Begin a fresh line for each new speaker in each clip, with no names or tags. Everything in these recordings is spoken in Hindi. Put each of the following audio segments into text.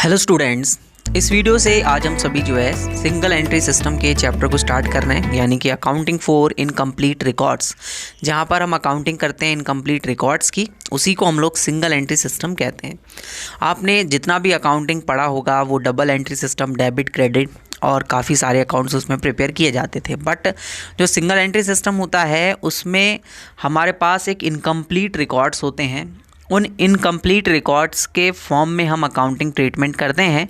हेलो स्टूडेंट्स, इस वीडियो से आज हम सभी जो है सिंगल एंट्री सिस्टम के चैप्टर को स्टार्ट कर रहे हैं, यानी कि अकाउंटिंग फॉर इनकम्प्लीट रिकॉर्ड्स। जहां पर हम अकाउंटिंग करते हैं इनकम्प्लीट रिकॉर्ड्स की, उसी को हम लोग सिंगल एंट्री सिस्टम कहते हैं। आपने जितना भी अकाउंटिंग पढ़ा होगा वो double entry system, debit credit और काफ़ी सारे अकाउंट्स उसमें प्रिपेयर किए जाते थे। बट जो सिंगल एंट्री सिस्टम होता है उसमें हमारे पास एक इनकम्प्लीट रिकॉर्ड्स होते हैं। उन इनकम्प्लीट रिकॉर्ड्स के फॉर्म में हम अकाउंटिंग ट्रीटमेंट करते हैं।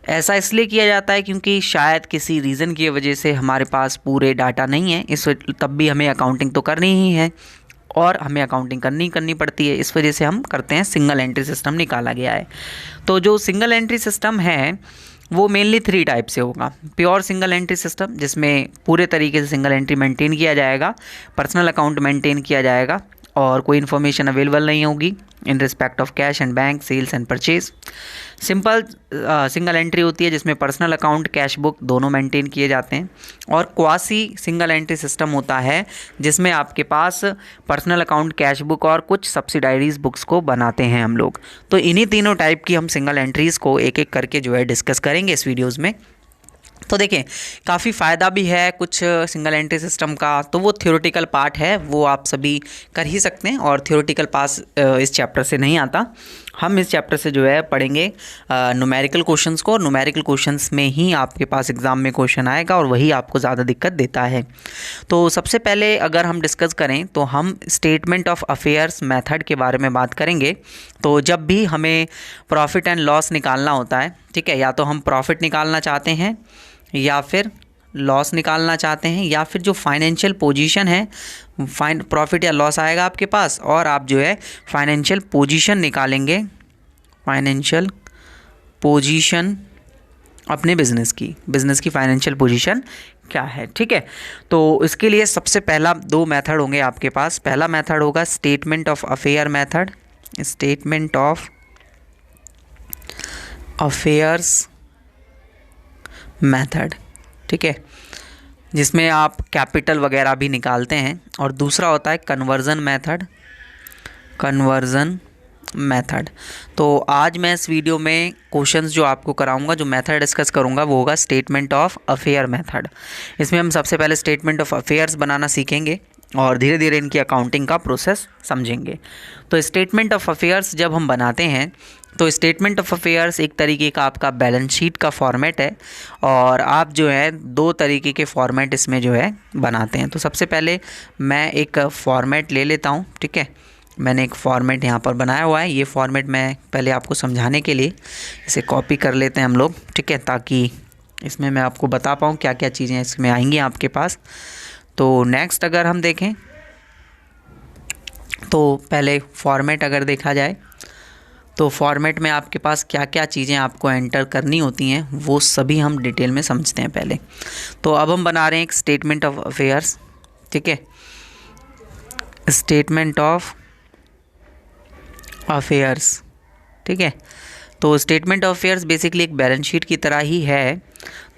ऐसा इसलिए किया जाता है क्योंकि शायद किसी रीज़न की वजह से हमारे पास पूरे डाटा नहीं है, तब भी हमें अकाउंटिंग तो करनी ही है और हमें अकाउंटिंग करनी पड़ती है। इस वजह से हम करते हैं, सिंगल एंट्री सिस्टम निकाला गया है। तो जो सिंगल एंट्री सिस्टम है वो मेनली 3 टाइप से होगा। प्योर सिंगल एंट्री सिस्टम, जिसमें पूरे तरीके से सिंगल एंट्री मेंटेन किया जाएगा, पर्सनल अकाउंट मेंटेन किया जाएगा और कोई इन्फॉर्मेशन अवेलेबल नहीं होगी in respect of cash and bank, sales and purchase. Simple single entry होती है जिसमें पर्सनल अकाउंट, कैश बुक दोनों मेंटेन किए जाते हैं। और क्वासी सिंगल एंट्री सिस्टम होता है जिसमें आपके पास पर्सनल अकाउंट, कैश बुक और कुछ सब्सिडाइरीज बुक्स को बनाते हैं हम लोग। तो इन्हीं तीनों टाइप की हम सिंगल एंट्रीज़ को एक एक करके जो है डिस्कस करेंगे इस वीडियोज़ में। तो देखिए, काफ़ी फ़ायदा भी है कुछ सिंगल एंट्री सिस्टम का। तो वो थ्योरेटिकल पार्ट है, वो आप सभी कर ही सकते हैं और थ्योरेटिकल पास इस चैप्टर से नहीं आता। हम इस चैप्टर से जो है पढ़ेंगे न्यूमेरिकल क्वेश्चंस को। न्यूमेरिकल क्वेश्चंस में ही आपके पास एग्ज़ाम में क्वेश्चन आएगा और वही आपको ज़्यादा दिक्कत देता है। तो सबसे पहले अगर हम डिस्कस करें तो हम स्टेटमेंट ऑफ अफेयर्स मेथड के बारे में बात करेंगे। तो जब भी हमें प्रॉफिट एंड लॉस निकालना होता है, ठीक है, या तो हम प्रॉफिट निकालना चाहते हैं या फिर लॉस निकालना चाहते हैं, या फिर जो फाइनेंशियल पोजीशन है, प्रॉफिट या लॉस आएगा आपके पास और आप जो है फाइनेंशियल पोजीशन निकालेंगे, फाइनेंशियल पोजीशन अपने बिज़नेस की फाइनेंशियल पोजीशन क्या है, ठीक है। तो इसके लिए सबसे पहला 2 मेथड होंगे आपके पास। पहला मेथड होगा statement of affair method, statement of affairs method, ठीक है, जिसमें आप कैपिटल वगैरह भी निकालते हैं। और दूसरा होता है कन्वर्जन मेथड। तो आज मैं इस वीडियो में क्वेश्चंस जो आपको कराऊंगा, जो मेथड डिस्कस करूंगा, वो होगा स्टेटमेंट ऑफ अफेयर मेथड। इसमें हम सबसे पहले स्टेटमेंट ऑफ अफेयर्स बनाना सीखेंगे और धीरे धीरे इनकी अकाउंटिंग का प्रोसेस समझेंगे। तो स्टेटमेंट ऑफ अफेयर्स जब हम बनाते हैं तो स्टेटमेंट ऑफ अफेयर्स एक तरीके का आपका बैलेंस शीट का फॉर्मेट है और आप जो है 2 तरीके के फॉर्मेट इसमें जो है बनाते हैं। तो सबसे पहले मैं एक फॉर्मेट ले लेता हूँ, ठीक है। मैंने एक फॉर्मेट यहाँ पर बनाया हुआ है। ये फॉर्मेट मैं पहले आपको समझाने के लिए इसे कॉपी कर लेते हैं हम लोग, ठीक है, ताकि इसमें मैं आपको बता पाऊँ क्या क्या चीज़ें इसमें आएंगी आपके पास। तो नेक्स्ट अगर हम देखें तो पहले फॉर्मेट अगर देखा जाए तो फॉर्मेट में आपके पास क्या क्या चीज़ें आपको एंटर करनी होती हैं वो सभी हम डिटेल में समझते हैं पहले। तो अब हम बना रहे हैं एक स्टेटमेंट ऑफ अफेयर्स, ठीक है, स्टेटमेंट ऑफ अफेयर्स, ठीक है। तो स्टेटमेंट ऑफ अफेयर्स बेसिकली एक बैलेंस शीट की तरह ही है।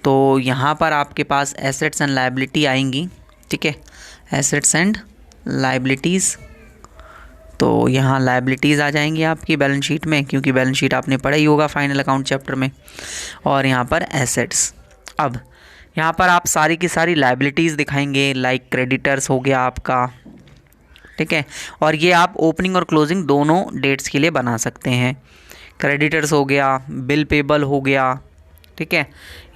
तो यहाँ पर आपके पास एसेट्स एंड लायबिलिटी आएंगी, ठीक है, एसेट्स एंड लायबिलिटीज़। तो यहाँ लायबिलिटीज़ आ जाएंगी आपकी बैलेंस शीट में, क्योंकि बैलेंस शीट आपने पढ़ा ही होगा फाइनल अकाउंट चैप्टर में। और यहाँ पर एसेट्स। अब यहाँ पर आप सारी की सारी लायबिलिटीज़ दिखाएंगे, लाइक क्रेडिटर्स हो गया आपका, ठीक है। और ये आप ओपनिंग और क्लोजिंग दोनों डेट्स के लिए बना सकते हैं। क्रेडिटर्स हो गया, बिल पेबल हो गया, ठीक है,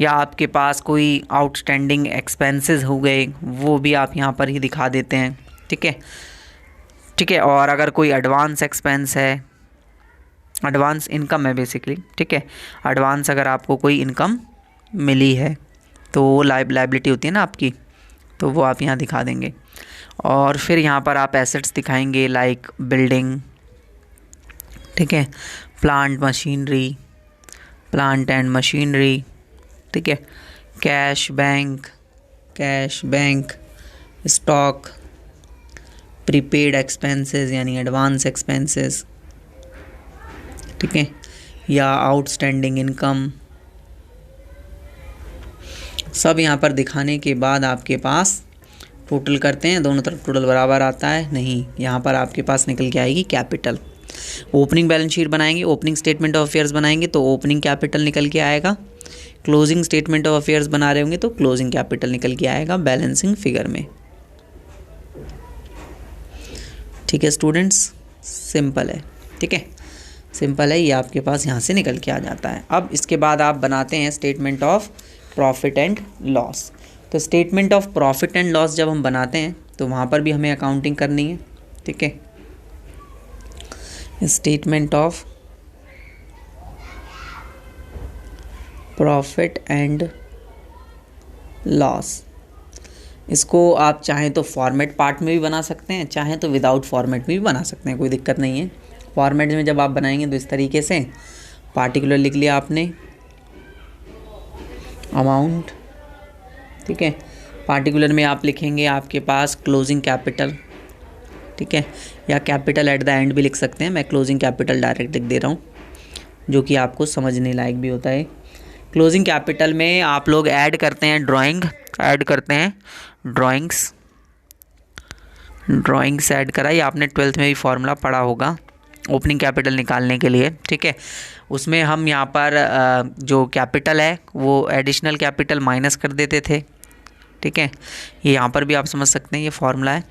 या आपके पास कोई आउटस्टैंडिंग एक्सपेंसेस हो गए, वो भी आप यहाँ पर ही दिखा देते हैं, ठीक है, ठीक है। और अगर कोई एडवांस एक्सपेंस है, एडवांस इनकम है बेसिकली, ठीक है, एडवांस अगर आपको कोई इनकम मिली है तो वो लायबिलिटी होती है ना आपकी, तो वो आप यहाँ दिखा देंगे। और फिर यहाँ पर आप एसेट्स दिखाएंगे, लाइक बिल्डिंग, ठीक है, प्लांट एंड मशीनरी, ठीक है, cash bank, stock, prepaid expenses यानी एडवांस एक्सपेंसेस, ठीक है, या आउटस्टैंडिंग इनकम। सब यहाँ पर दिखाने के बाद आपके पास टोटल करते हैं, दोनों तरफ टोटल बराबर आता है नहीं, यहाँ पर आपके पास निकल के आएगी कैपिटल, ओपनिंग बैलेंस शीट बनाएंगे, ओपनिंग स्टेटमेंट ऑफ अफेयर्स बनाएंगे तो ओपनिंग कैपिटल निकल के आएगा, क्लोजिंग स्टेटमेंट ऑफ अफेयर्स बना रहे होंगे तो क्लोजिंग कैपिटल निकल के आएगा बैलेंसिंग फिगर में। ठीक है स्टूडेंट्स, सिंपल है। ठीक है, सिंपल है, ये आपके पास यहाँ से निकल के आ जाता है। अब इसके बाद आप बनाते हैं statement of profit and loss. तो statement of profit and loss जब हम बनाते हैं तो वहाँ पर भी हमें अकाउंटिंग करनी है। ठीक है, statement of profit and loss, इसको आप चाहें तो फॉर्मेट पार्ट में भी बना सकते हैं, चाहें तो विदाउट फॉर्मेट में भी बना सकते हैं, कोई दिक्कत नहीं है। फॉर्मेट में जब आप बनाएंगे तो इस तरीके से पार्टिकुलर लिख लिया आपने अमाउंट। ठीक है, पार्टिकुलर में आप लिखेंगे आपके पास क्लोजिंग कैपिटल। ठीक है, या कैपिटल एट द एंड भी लिख सकते हैं, मैं क्लोजिंग कैपिटल डायरेक्ट लिख दे रहा हूँ जो कि आपको समझने लायक भी होता है। क्लोजिंग कैपिटल में आप लोग ऐड करते हैं ड्राइंग, ऐड करते हैं ड्राइंग्स ऐड करा, ये आपने 12th में भी फॉर्मूला पढ़ा होगा ओपनिंग कैपिटल निकालने के लिए। ठीक है, उसमें हम यहाँ पर जो कैपिटल है वो एडिशनल कैपिटल माइनस कर देते थे। ठीक है, ये यहाँ पर भी आप समझ सकते हैं, ये फॉर्मूला है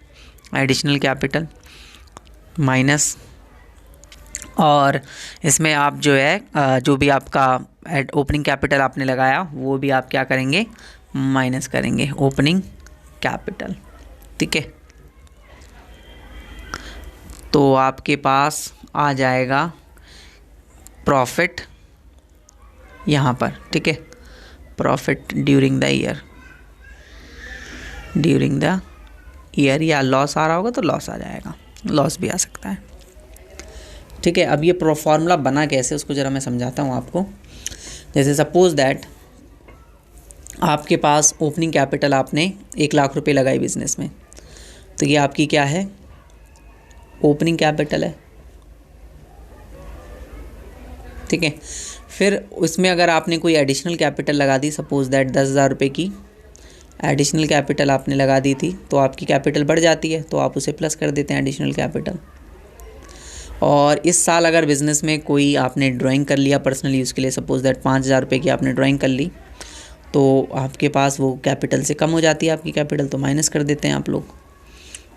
एडिशनल कैपिटल माइनस, और इसमें आप जो है जो भी आपका ओपनिंग कैपिटल आपने लगाया वो भी आप क्या करेंगे, माइनस करेंगे ओपनिंग कैपिटल। ठीक है, तो आपके पास आ जाएगा प्रॉफिट यहाँ पर। ठीक है, प्रॉफिट ड्यूरिंग द ईयर, या लॉस आ रहा होगा तो लॉस आ जाएगा, लॉस भी आ सकता है। ठीक है, अब ये फॉर्मूला बना कैसे उसको ज़रा मैं समझाता हूँ आपको। जैसे सपोज दैट आपके पास ओपनिंग कैपिटल आपने 1 लाख रुपए लगाई बिजनेस में, तो ये आपकी क्या है, ओपनिंग कैपिटल है। ठीक है, फिर उसमें अगर आपने कोई एडिशनल कैपिटल लगा दी, सपोज दैट 10,000 रुपये की एडिशनल कैपिटल आपने लगा दी थी, तो आपकी कैपिटल बढ़ जाती है, तो आप उसे प्लस कर देते हैं एडिशनल कैपिटल। और इस साल अगर बिज़नेस में कोई आपने ड्राइंग कर लिया पर्सनल यूज़ के लिए, सपोज दैट 5,000 रुपये की आपने ड्राइंग कर ली, तो आपके पास वो कैपिटल से कम हो जाती है आपकी कैपिटल, तो माइनस कर देते हैं आप लोग।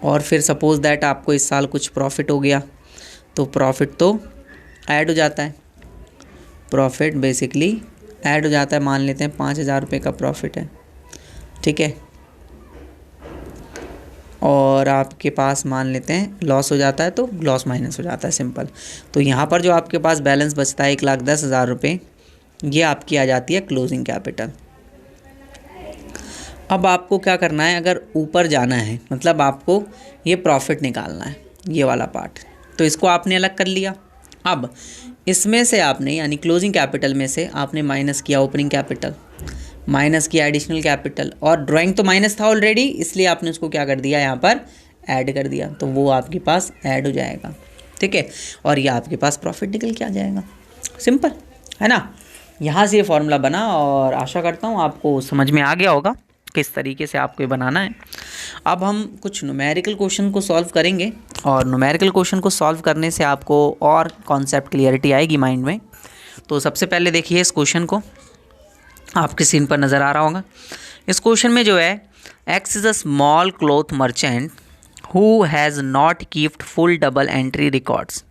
और फिर सपोज दैट आपको इस साल कुछ प्रॉफिट हो गया, तो प्रॉफिट तो ऐड हो जाता है, प्रॉफिट बेसिकली ऐड हो जाता है। मान लेते हैं 5,000 रुपये का प्रॉफिट है। ठीक है, और आपके पास मान लेते हैं लॉस हो जाता है, तो लॉस माइनस हो जाता है, सिंपल। तो यहाँ पर जो आपके पास बैलेंस बचता है 1,10,000 रुपये, ये आपकी आ जाती है क्लोजिंग कैपिटल। अब आपको क्या करना है, अगर ऊपर जाना है, मतलब आपको ये प्रॉफिट निकालना है, ये वाला पार्ट, तो इसको आपने अलग कर लिया। अब इसमें से आपने, यानी क्लोजिंग कैपिटल में से आपने माइनस किया ओपनिंग कैपिटल, माइनस किया एडिशनल कैपिटल, और ड्राइंग तो माइनस था ऑलरेडी, इसलिए आपने उसको क्या कर दिया, यहाँ पर ऐड कर दिया, तो वो आपके पास ऐड हो जाएगा। ठीक है, और ये आपके पास प्रॉफिट निकल के आ जाएगा, सिंपल है ना। यहाँ से ये फॉर्मूला बना, और आशा करता हूँ आपको समझ में आ गया होगा किस तरीके से आपको ये बनाना है। अब हम कुछ न्यूमेरिकल क्वेश्चन को सॉल्व करेंगे, और न्यूमेरिकल क्वेश्चन को सॉल्व करने से आपको और कॉन्सेप्ट क्लियरिटी आएगी माइंड में। तो सबसे पहले देखिए इस क्वेश्चन को, आपके स्क्रीन पर नज़र आ रहा होगा। इस क्वेश्चन में जो है, X is a small cloth merchant who has not kept full double entry records,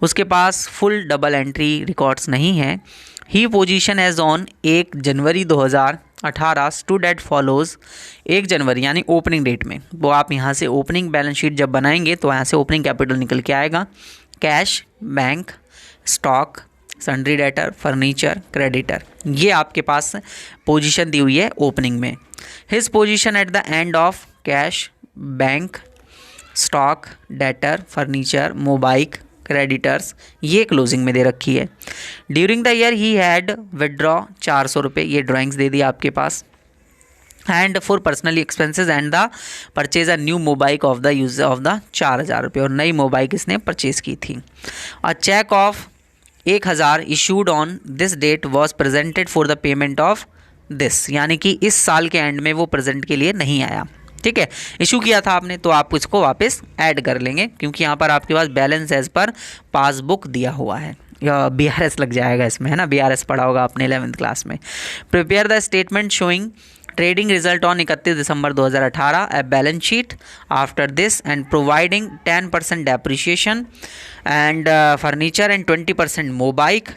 उसके पास फुल डबल एंट्री रिकॉर्ड्स नहीं है। His position as on 1 January 2018 stood at follows, 1 जनवरी यानी ओपनिंग डेट में, वो आप यहाँ से ओपनिंग बैलेंस शीट जब बनाएंगे तो यहाँ से ओपनिंग कैपिटल निकल के आएगा, cash, bank, stock, sundry debtor, furniture, creditor, ये आपके पास पोजीशन दी हुई है ओपनिंग में। His position at the end of cash, bank, stock, debtor, furniture, mobile, creditors, ये क्लोजिंग में दे रखी है। During the year he had withdraw 400 रुपये, ये ड्राइंग्स दे दी आपके पास। And for personally expenses and the purchase a new mobile of the use of the 4,000 रुपये, और नई मोबाइल इसने परचेज की थी। A cheque of 1,000 issued on this date was presented for the payment of this, यानी कि इस साल के एंड में वो प्रेजेंट के लिए नहीं आया। ठीक है, इशू किया था आपने, तो आप इसको वापस ऐड कर लेंगे क्योंकि यहाँ पर आपके पास बैलेंस एज पर पासबुक दिया हुआ है, या BRS लग जाएगा इसमें, है ना, BRS पढ़ा होगा आपने 11th क्लास में। Prepare the statement showing trading result on 31 December 2018, a balance sheet after this and providing 10% depreciation and furniture and 20% mobike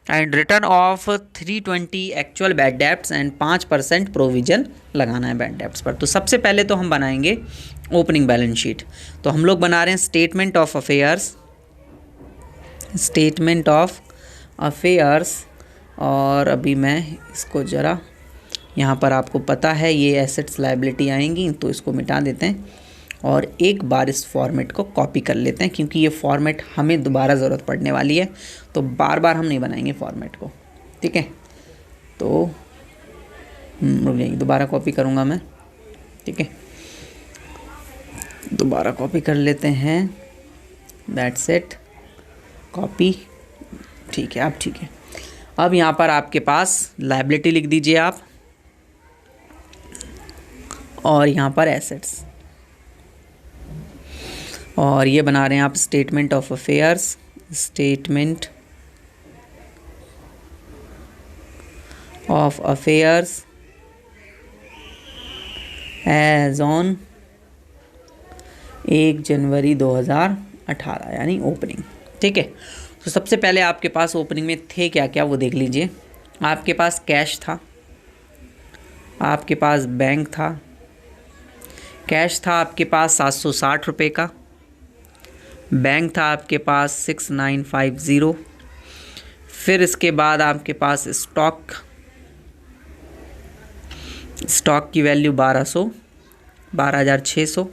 and return of 320 actual bad debts and 5% provision लगाना है बैड डेप्ट्स पर। तो सबसे पहले तो हम बनाएंगे ओपनिंग बैलेंस शीट। तो हम लोग बना रहे हैं statement of affairs, statement of affairs. और अभी मैं इसको ज़रा, यहाँ पर आपको पता है ये एसेट्स लायबिलिटी आएंगी, तो इसको मिटा देते हैं और एक बार इस फॉर्मेट को कॉपी कर लेते हैं क्योंकि ये फॉर्मेट हमें दोबारा ज़रूरत पड़ने वाली है, तो बार बार हम नहीं बनाएंगे फॉर्मेट को। ठीक है, तो रुक जाइए, दोबारा कॉपी करूँगा मैं। ठीक है, दोबारा कॉपी कर लेते हैं, दैट्स इट, कॉपी। ठीक है, अब ठीक है। अब यहाँ पर आपके पास लायबिलिटी लिख दीजिए आप, और यहाँ पर एसेट्स, और ये बना रहे हैं आप statement of affairs, statement of affairs as on 1 January 2018 यानी ओपनिंग। ठीक है, तो सबसे पहले आपके पास ओपनिंग में थे क्या क्या वो देख लीजिए। आपके पास कैश था, आपके पास बैंक था, कैश था आपके पास 760 रुपये का, बैंक था आपके पास 6950, फिर इसके बाद आपके पास स्टॉक की वैल्यू 12,600,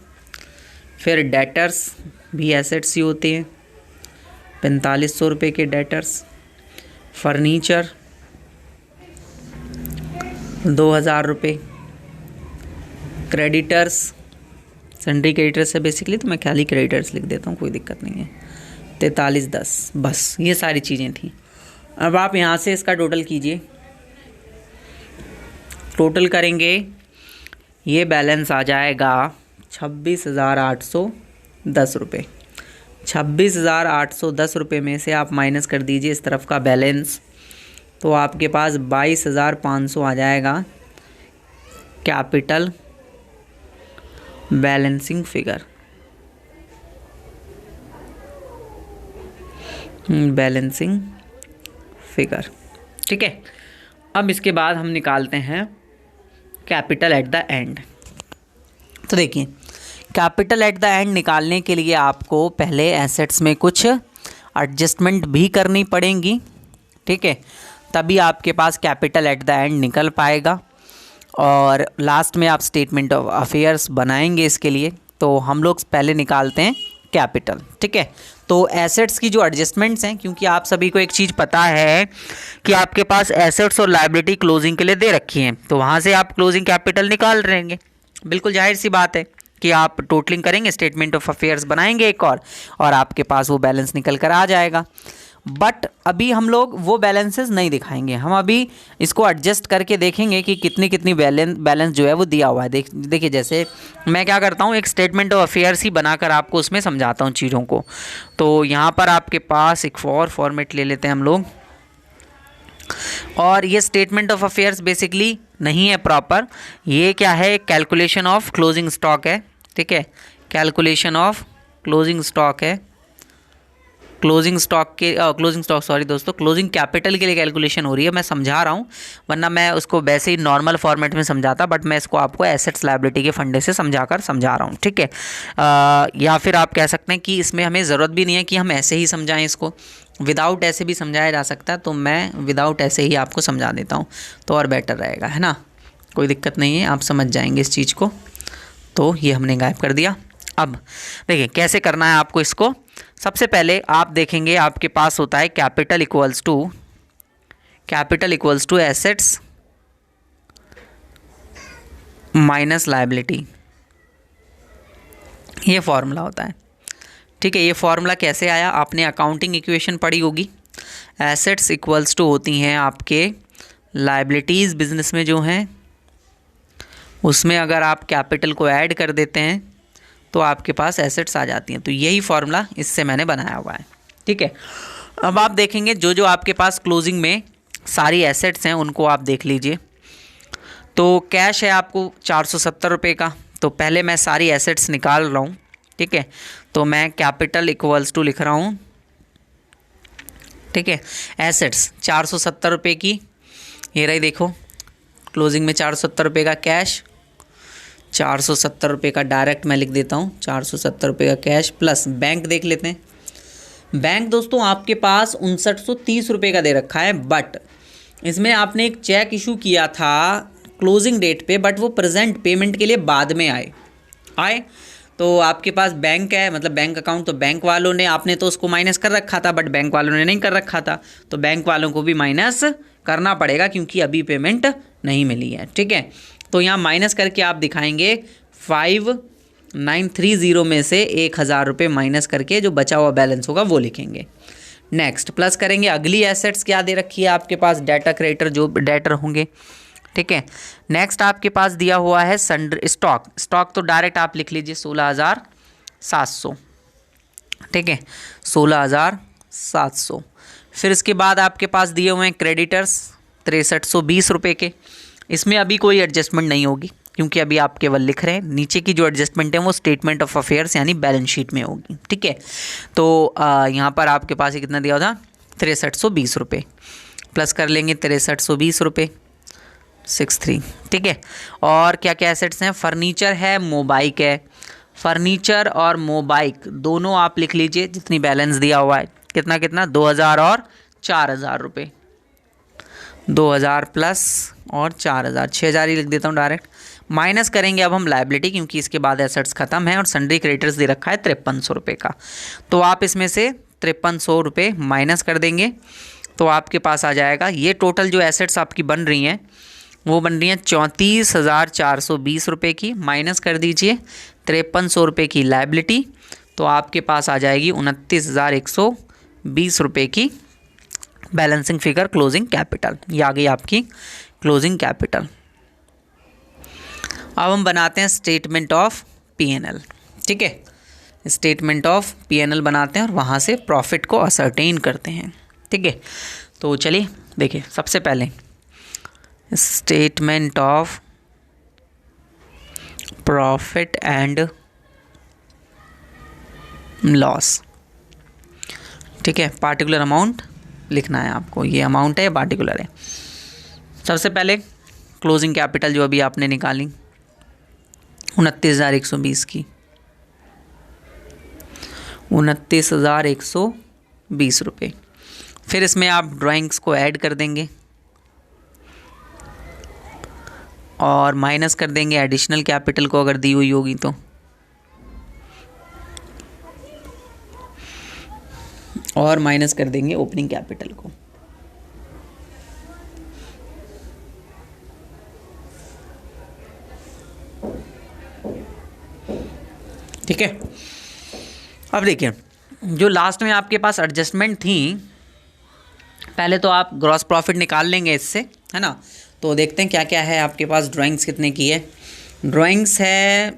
फिर डेटर्स भी एसेट्स ही होते हैं, 4500 रुपये के डेटर्स, फर्नीचर 2000 रुपये, क्रेडिटर्स, सन्ड्री क्रेडिटर्स है बेसिकली, तो मैं खाली क्रेडिटर्स लिख देता हूँ, कोई दिक्कत नहीं है, 4310, बस ये सारी चीज़ें थी। अब आप यहाँ से इसका टोटल कीजिए, टोटल करेंगे ये बैलेंस आ जाएगा 26,810 रुपये। 26,810 रुपये में से आप माइनस कर दीजिए इस तरफ का बैलेंस, तो आपके पास 22,500 आ जाएगा capital balancing figure, balancing figure. ठीक है, अब इसके बाद हम निकालते हैं कैपिटल एट द एंड। तो देखिए, कैपिटल एट द एंड निकालने के लिए आपको पहले एसेट्स में कुछ एडजस्टमेंट भी करनी पड़ेंगी। ठीक है, तभी आपके पास कैपिटल एट द एंड निकल पाएगा, और लास्ट में आप स्टेटमेंट ऑफ अफेयर्स बनाएंगे इसके लिए। तो हम लोग पहले निकालते हैं कैपिटल। ठीक है, तो एसेट्स की जो एडजस्टमेंट्स हैं, क्योंकि आप सभी को एक चीज़ पता है कि आपके पास एसेट्स और लायबिलिटी क्लोजिंग के लिए दे रखी हैं, तो वहाँ से आप क्लोजिंग कैपिटल निकाल रहेंगे। बिल्कुल जाहिर सी बात है कि आप टोटलिंग करेंगे, स्टेटमेंट ऑफ अफेयर्स बनाएंगे एक और आपके पास वो बैलेंस निकल कर आ जाएगा। बट अभी हम लोग वो बैलेंसेस नहीं दिखाएंगे, हम अभी इसको एडजस्ट करके देखेंगे कि कितनी कितनी बैलेंस जो है वो दिया हुआ है। देखिए जैसे मैं क्या करता हूँ, एक स्टेटमेंट ऑफ अफेयर्स ही बनाकर आपको उसमें समझाता हूँ चीज़ों को। तो यहाँ पर आपके पास एक और फॉर्मेट ले लेते हैं हम लोग, और ये स्टेटमेंट ऑफ अफेयर्स बेसिकली नहीं है प्रॉपर, ये क्या है, कैलकुलेशन ऑफ क्लोजिंग स्टॉक है। ठीक है, कैलकुलेशन ऑफ क्लोजिंग स्टॉक है, क्लोजिंग स्टॉक सॉरी दोस्तों, क्लोजिंग कैपिटल के लिए कैलकुलेशन हो रही है। मैं समझा रहा हूँ, वरना मैं उसको वैसे ही नॉर्मल फॉर्मेट में समझाता, बट मैं इसको आपको एसेट्स लायबिलिटी के फंडे से समझा रहा हूँ। ठीक है, या फिर आप कह सकते हैं कि इसमें हमें ज़रूरत भी नहीं है कि हम ऐसे ही समझाएं, इसको विदाउट ऐसे भी समझाया जा सकता है, तो मैं विदाउट ऐसे ही आपको समझा देता हूँ, तो और बेटर रहेगा, है ना, कोई दिक्कत नहीं है, आप समझ जाएंगे इस चीज़ को। तो ये हमने गायब कर दिया। अब देखिए कैसे करना है आपको इसको। सबसे पहले आप देखेंगे आपके पास होता है capital equals to assets minus liability, ये फॉर्मूला होता है। ठीक है, ये फॉर्मूला कैसे आया, आपने अकाउंटिंग इक्वेशन पढ़ी होगी। एसेट्स इक्वल्स टू होती हैं आपके लायबिलिटीज़ बिजनेस में जो हैं उसमें अगर आप कैपिटल को ऐड कर देते हैं तो आपके पास एसेट्स आ जाती हैं। तो यही फॉर्मूला इससे मैंने बनाया हुआ है, ठीक है। अब आप देखेंगे जो जो आपके पास क्लोजिंग में सारी एसेट्स हैं उनको आप देख लीजिए। तो कैश है आपको 470 रुपये का, तो पहले मैं सारी एसेट्स निकाल रहा हूँ, ठीक है। तो मैं कैपिटल इक्वल्स टू लिख रहा हूँ, ठीक है। एसेट्स 470 रुपये की, ये रही देखो क्लोजिंग में 470 रुपये का कैश, 470 रुपये का डायरेक्ट मैं लिख देता हूँ, 470 रुपये का कैश प्लस बैंक देख लेते हैं। बैंक दोस्तों आपके पास 5930 रुपये का दे रखा है, बट इसमें आपने एक चेक इशू किया था क्लोजिंग डेट पे, बट वो प्रेजेंट पेमेंट के लिए बाद में आए तो आपके पास बैंक है, मतलब बैंक अकाउंट, तो बैंक वालों ने, आपने तो उसको माइनस कर रखा था बट बैंक वालों ने नहीं कर रखा था, तो बैंक वालों को भी माइनस करना पड़ेगा क्योंकि अभी पेमेंट नहीं मिली है, ठीक है। तो यहाँ माइनस करके आप दिखाएंगे 5930 में से 1000 रुपये माइनस करके जो बचा हुआ बैलेंस होगा वो लिखेंगे। नेक्स्ट प्लस करेंगे, अगली एसेट्स क्या दे रखी है आपके पास, डेटा क्रेडिटर जो डेटर होंगे, ठीक है। नेक्स्ट आपके पास दिया हुआ है सन्ड्री स्टॉक तो डायरेक्ट आप लिख लीजिए 16700, ठीक है, 16700। फिर इसके बाद आपके पास दिए हुए हैं क्रेडिटर्स 6320 रुपये के। इसमें अभी कोई एडजस्टमेंट नहीं होगी क्योंकि अभी आप केवल लिख रहे हैं, नीचे की जो एडजस्टमेंट है वो स्टेटमेंट ऑफ अफेयर्स यानी बैलेंस शीट में होगी, ठीक है। तो यहाँ पर आपके पास ये कितना दिया होता 6320 रुपये, प्लस कर लेंगे 6320 रुपये 63, ठीक है। और क्या क्या एसेट्स हैं, फर्नीचर है, मोबाइक है, फर्नीचर और मोबाइक दोनों आप लिख लीजिए जितनी बैलेंस दिया हुआ है, कितना कितना 2000 और 4000 रुपये, 2000 प्लस और 4000, 6000 ही लिख देता हूँ डायरेक्ट। माइनस करेंगे अब हम लायबिलिटी क्योंकि इसके बाद एसेट्स खत्म है, और सन्ड्री क्रेडिटर्स दे रखा है 5300 रुपये का, तो आप इसमें से 5300 रुपये माइनस कर देंगे तो आपके पास आ जाएगा ये टोटल जो एसेट्स आपकी बन रही हैं वो बन रही हैं 34,420 रुपये की, माइनस कर दीजिए 5300 रुपये की लायबिलिटी, तो आपके पास आ जाएगी 29,120 रुपये की बैलेंसिंग फिगर क्लोजिंग कैपिटल। ये आ गई आपकी क्लोजिंग कैपिटल। अब हम बनाते हैं स्टेटमेंट ऑफ पीएनएल, ठीक है। स्टेटमेंट ऑफ पीएनएल बनाते हैं और वहाँ से प्रॉफिट को असरटेन करते हैं, ठीक है। तो चलिए देखिए, सबसे पहले statement of profit and loss, ठीक है। पार्टिकुलर अमाउंट लिखना है आपको, ये अमाउंट है या पार्टिकुलर है। सबसे पहले क्लोजिंग कैपिटल जो अभी आपने निकाली 29,120 की, 29,120 रुपये। फिर इसमें आप ड्राइंग्स को ऐड कर देंगे और माइनस कर देंगे एडिशनल कैपिटल को अगर दी हुई होगी तो, और माइनस कर देंगे ओपनिंग कैपिटल को। ठीक है। अब देखिए जो लास्ट में आपके पास एडजस्टमेंट थी, पहले तो आप ग्रॉस प्रॉफिट निकाल लेंगे इससे, है ना। तो देखते हैं क्या क्या है आपके पास। ड्राइंग्स कितने की है, ड्राइंग्स है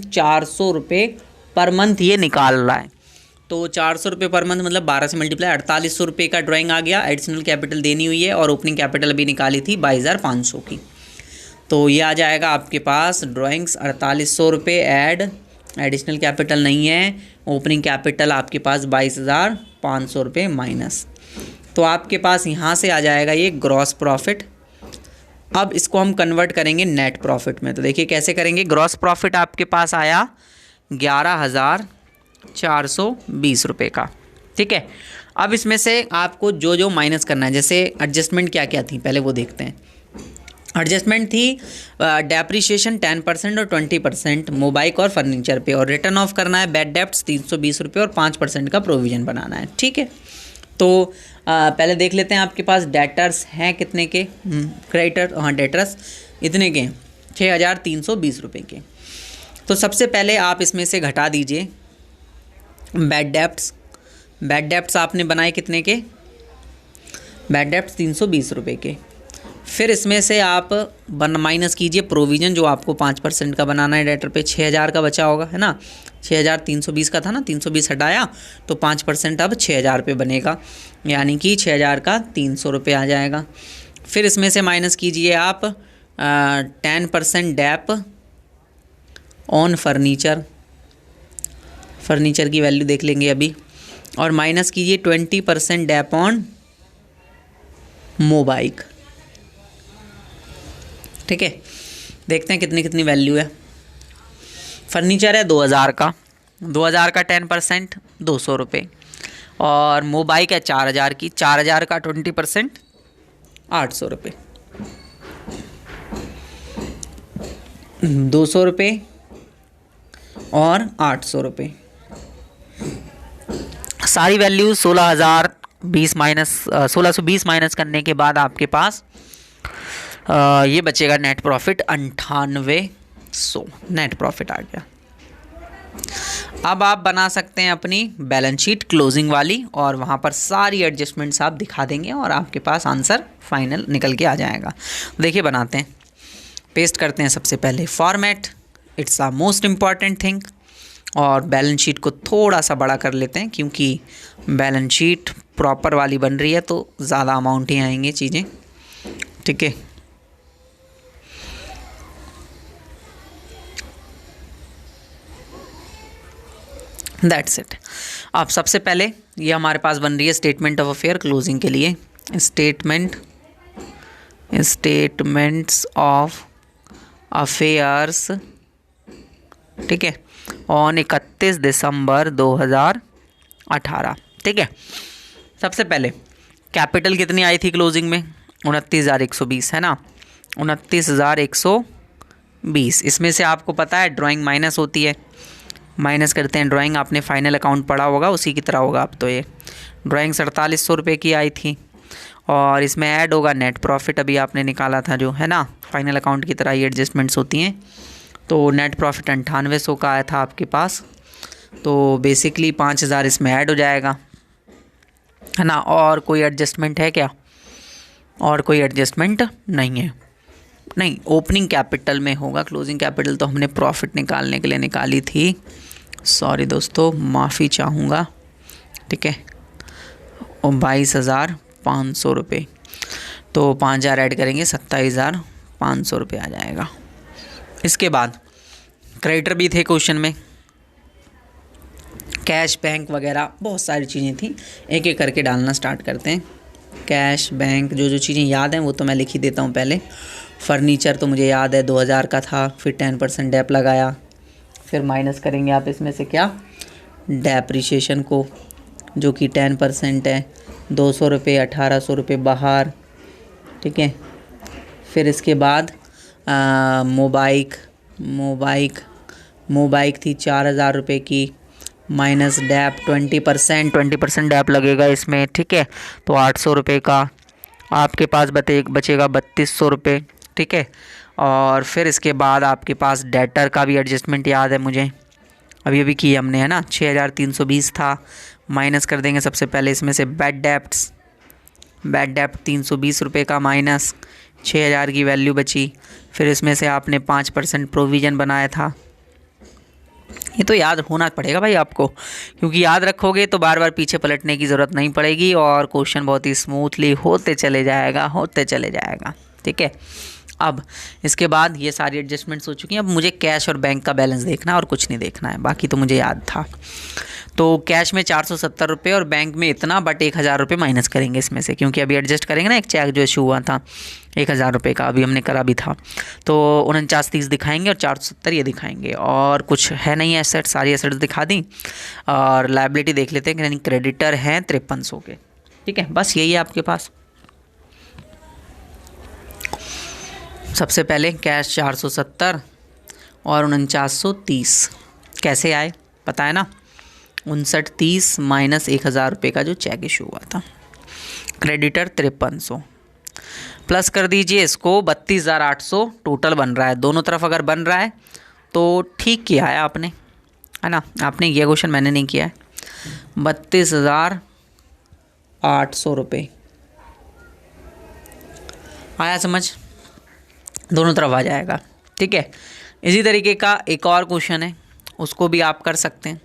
400 रुपये पर मंथ ये निकाल रहा है। तो 400 रुपये पर मंथ मतलब 12 से मल्टीप्लाई 4800 रुपये का ड्राइंग आ गया। एडिशनल कैपिटल देनी हुई है और ओपनिंग कैपिटल भी निकाली थी 22,500 की। तो ये आ जाएगा आपके पास ड्राइंग्स 4800 रुपये ऐड, एडिशनल कैपिटल नहीं है, ओपनिंग कैपिटल आपके पास 22,500 रुपये माइनस। तो आपके पास यहाँ से आ जाएगा ये ग्रॉस प्रॉफिट। अब इसको हम कन्वर्ट करेंगे नेट प्रॉफिट में। तो देखिए कैसे करेंगे। ग्रॉस प्रॉफिट आपके पास आया 11,420 रुपये का, ठीक है। अब इसमें से आपको जो जो माइनस करना है, जैसे एडजस्टमेंट क्या क्या थी पहले वो देखते हैं। एडजस्टमेंट थी डेप्रीशिएशन 10% और 20% मोबाइक और फर्नीचर पे, और रिटर्न ऑफ करना है बैड डेप्ट्स 320 रुपये और 5% का प्रोविज़न बनाना है, ठीक है। तो पहले देख लेते हैं आपके पास डेटर्स हैं कितने के, क्रेडिटर, हाँ डेटर्स इतने के 6,320 रुपये के। तो सबसे पहले आप इसमें से घटा दीजिए बैड डेप्ट्स। बैड डेप्ट्स आपने बनाए कितने के, बैड डेप्ट्स 320 रुपये के। फिर इसमें से आप माइनस कीजिए प्रोविज़न जो आपको 5% का बनाना है डेटर पे। 6,000 का बचा होगा, है ना। 6,320 का था ना, 320 हटाया तो 5% अब 6,000 पे बनेगा, यानी कि 6,000 का 300 रुपये आ जाएगा। फिर इसमें से माइनस कीजिए आप 10% डैप ऑन फर्नीचर की वैल्यू देख लेंगे अभी, और माइनस कीजिए 20% डैप ऑन मोबाइक। ठीक है, देखते हैं कितनी कितनी वैल्यू है। फर्नीचर है 2,000 का, 2,000 का 10% 200 रुपये, और मोबाइक है 4,000 की, 4,000 का 20% 800 रुपये। 200 रुपये और 800 रुपये, सारी वैल्यू 16,020 माइनस 1620 माइनस करने के बाद आपके पास ये बचेगा नेट प्रॉफिट 9800 नेट प्रॉफिट आ गया। अब आप बना सकते हैं अपनी बैलेंस शीट क्लोजिंग वाली, और वहाँ पर सारी एडजस्टमेंट्स आप दिखा देंगे और आपके पास आंसर फाइनल निकल के आ जाएगा। देखिए बनाते हैं, पेस्ट करते हैं सबसे पहले format, it's a most important thing, और बैलेंस शीट को थोड़ा सा बड़ा कर लेते हैं क्योंकि बैलेंस शीट प्रॉपर वाली बन रही है तो ज़्यादा अमाउंट ही आएंगे चीज़ें। ठीक है, दैट्स इट। अब सबसे पहले ये हमारे पास बन रही है स्टेटमेंट ऑफ अफेयर क्लोजिंग के लिए, स्टेटमेंट्स ऑफ अफेयर्स, ठीक है, ऑन 31 दिसंबर 2018। ठीक है, सबसे पहले कैपिटल कितनी आई थी क्लोजिंग में, 29,120, है ना, 29,120। इसमें से आपको पता है ड्राइंग माइनस होती है, माइनस करते हैं ड्राइंग, आपने फाइनल अकाउंट पढ़ा होगा उसी की तरह होगा। अब तो ये ड्राइंग 4700 रुपये की आई थी, और इसमें ऐड होगा नेट प्रॉफिट, अभी आपने निकाला था जो, है ना, फाइनल अकाउंट की तरह ये एडजस्टमेंट्स होती हैं। तो नेट प्रॉफिट 9800 का आया था आपके पास, तो बेसिकली 5,000 इसमें ऐड हो जाएगा, है ना। और कोई एडजस्टमेंट है क्या? और कोई एडजस्टमेंट नहीं है, नहीं। ओपनिंग कैपिटल में होगा, क्लोजिंग कैपिटल तो हमने प्रॉफिट निकालने के लिए निकाली थी, सॉरी दोस्तों, माफ़ी चाहूँगा। ठीक है, और 22,500 रुपये, तो 5,000 ऐड करेंगे 27,500 रुपये आ जाएगा। इसके बाद क्रेडिटर भी थे क्वेश्चन में, कैश बैंक वगैरह बहुत सारी चीज़ें थी, एक एक करके डालना स्टार्ट करते हैं। कैश बैंक जो जो चीज़ें याद हैं वो तो मैं लिख ही देता हूँ पहले। फर्नीचर तो मुझे याद है 2,000 का था, फिर 10% डैप लगाया, फिर माइनस करेंगे आप इसमें से क्या, डेप्रिसिएशन को, जो कि 10% है, 200 रुपये, 1,800 रुपये बाहर। ठीक है, फिर इसके बाद मोबाइक थी 4,000 रुपये की, माइनस डैप 20% डैप लगेगा इसमें। ठीक है, तो 800 रुपये का आपके पास बचेगा 3,200 रुपये। ठीक है, और फिर इसके बाद आपके पास डेटर का भी एडजस्टमेंट याद है मुझे, अभी किया हमने, है ना। 6,320 था, माइनस कर देंगे सबसे पहले इसमें से बैड डेप्ट 320 रुपये का, माइनस 6,000 की वैल्यू बची। फिर इसमें से आपने 5% प्रोविज़न बनाया था, ये तो याद होना पड़ेगा भाई आपको, क्योंकि याद रखोगे तो बार बार पीछे पलटने की ज़रूरत नहीं पड़ेगी और क्वेश्चन बहुत ही स्मूथली होते चले जाएगा। ठीक है, अब इसके बाद ये सारी एडजस्टमेंट्स हो चुकी हैं। अब मुझे कैश और बैंक का बैलेंस देखना है और कुछ नहीं देखना है, बाकी तो मुझे याद था। तो कैश में 470 रुपये और बैंक में इतना, बट 1,000 रुपये माइनस करेंगे इसमें से, क्योंकि अभी एडजस्ट करेंगे ना, एक चेक जो इशू हुआ था 1,000 रुपये का, अभी हमने करा भी था। तो 49-30 दिखाएंगे और 470 ये दिखाएंगे, और कुछ है नहीं एसेट, सारी एसेट्स दिखा दी। और लायबिलिटी देख लेते हैं, यानी क्रेडिटर हैं 5300 के। ठीक है, बस यही है आपके पास। सबसे पहले कैश 470 और 4930 कैसे आए पता है ना, 5930 माइनस 1,000 रुपये का जो चेक इशू हुआ था। क्रेडिटर 5300 प्लस कर दीजिए इसको, 32,800 टोटल बन रहा है। दोनों तरफ अगर बन रहा है तो ठीक किया है आपने, है ना। आपने ये क्वेश्चन, मैंने नहीं किया है। 32,800 रुपये आया समझ, दोनों तरफ आ जाएगा। ठीक है, इसी तरीके का एक और क्वेश्चन है, उसको भी आप कर सकते हैं।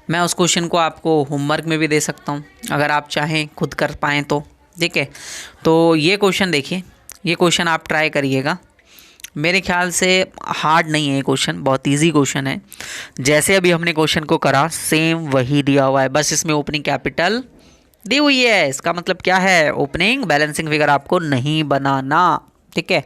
मैं उस क्वेश्चन को आपको होमवर्क में भी दे सकता हूँ अगर आप चाहें खुद कर पाएँ तो। ठीक है, तो ये क्वेश्चन देखिए, ये क्वेश्चन आप ट्राई करिएगा। मेरे ख्याल से हार्ड नहीं है ये क्वेश्चन, बहुत इजी क्वेश्चन है। जैसे अभी हमने क्वेश्चन को करा सेम वही दिया हुआ है, बस इसमें ओपनिंग कैपिटल दी हुई है। इसका मतलब क्या है, ओपनिंग बैलेंसिंग फिगर आपको नहीं बनाना। ठीक है,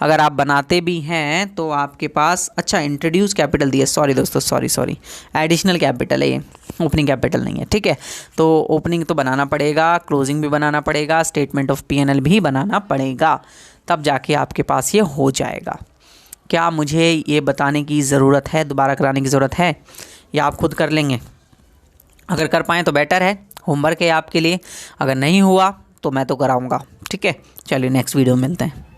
अगर आप बनाते भी हैं तो आपके पास, अच्छा इंट्रोड्यूस कैपिटल दिया, सॉरी दोस्तों, सॉरी एडिशनल कैपिटल है ये, ओपनिंग कैपिटल नहीं है। ठीक है, तो ओपनिंग तो बनाना पड़ेगा, क्लोजिंग भी बनाना पड़ेगा, स्टेटमेंट ऑफ P&L भी बनाना पड़ेगा, तब जाके आपके पास ये हो जाएगा। क्या मुझे ये बताने की ज़रूरत है, दोबारा कराने की ज़रूरत है, या आप खुद कर लेंगे? अगर कर पाएँ तो बेटर है, होमवर्क है आपके लिए। अगर नहीं हुआ तो मैं तो कराऊँगा। ठीक है, चलिए नेक्स्ट वीडियो में मिलते हैं।